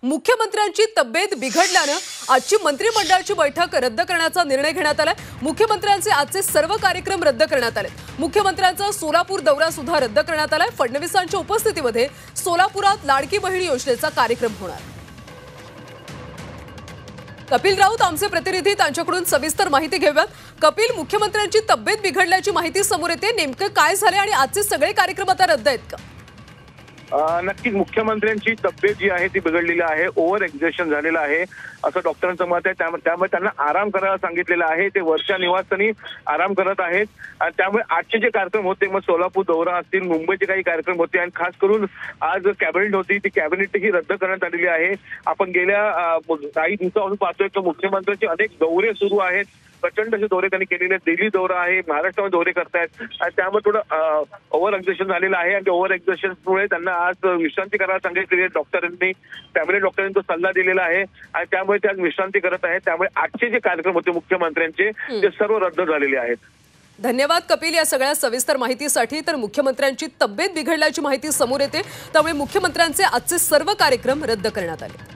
मुख्यमंत्र्यांची तब्येत बिघडल्याने आजची मंत्रिमंडळाची बैठक रद्द करण्याचा निर्णय घेण्यात आलाय। मुख्यमंत्र्यांचे आजचे सर्व कार्यक्रम रद्द करण्यात आले। मुख्यमंत्र्यांचा सोलापूर दौरा सुद्धा रद्द करण्यात आलाय। फडणवीसांच्या उपस्थितीमध्ये सोलापुरात लाडकी बहीण योजनेचा कार्यक्रम होणार। कपिल राऊत आमचे प्रतिनिधी, त्यांच्याकडून सविस्तर माहिती घेऊयात। कपिल, मुख्यमंत्र्यांची तब्येत बिघडल्याची माहिती समोर येते, नेमके काय झाले आणि आजचे सगळे कार्यक्रम आता रद्द आहेत का? नक्कीच मुख्यमंत्र्यांची तब्येत जी आहे ती बिघडलेली आहे, ओव्हर एक्झर्शन झालेलं आहे असं डॉक्टरांचं मत आहे। त्यामुळे त्यांना आराम करायला सांगितलेलं आहे। ते वरच्या निवासस्थानी आराम करत आहेत। त्यामुळे आजचे जे कार्यक्रम होते, मग सोलापूर दौरा असतील, मुंबईचे काही कार्यक्रम होते आणि खास करून आज कॅबिनेट होती, ती कॅबिनेट ही रद्द करण्यात आलेली आहे। आपण गेल्या काही दिवसापासून पाहतोय की मुख्यमंत्र्यांचे अनेक दौरे सुरू आहेत। प्रचंड असे दौरे त्यांनी केलेले आहेत। दिल्ली दौरा आहे, महाराष्ट्रामध्ये दौरे करतायत आणि त्यामुळे थोडं ओव्हर एक्झर्शन झालेलं आहे आणि ओव्हर एक्झर्शनमुळे त्यांना आज विश्रांती करायला सांगितलेली आहे डॉक्टरांनी। फॅमिली डॉक्टरांनी तो सल्ला दिलेला आहे आणि त्यामुळे ते आज विश्रांती करत आहेत। त्यामुळे आजचे जे कार्यक्रम होते मुख्यमंत्र्यांचे ते सर्व रद्द झालेले आहेत। धन्यवाद कपिल या सगळ्या सविस्तर माहितीसाठी। तर मुख्यमंत्र्यांची तब्येत बिघडल्याची माहिती समोर येते, त्यामुळे मुख्यमंत्र्यांचे आजचे सर्व कार्यक्रम रद्द करण्यात आले।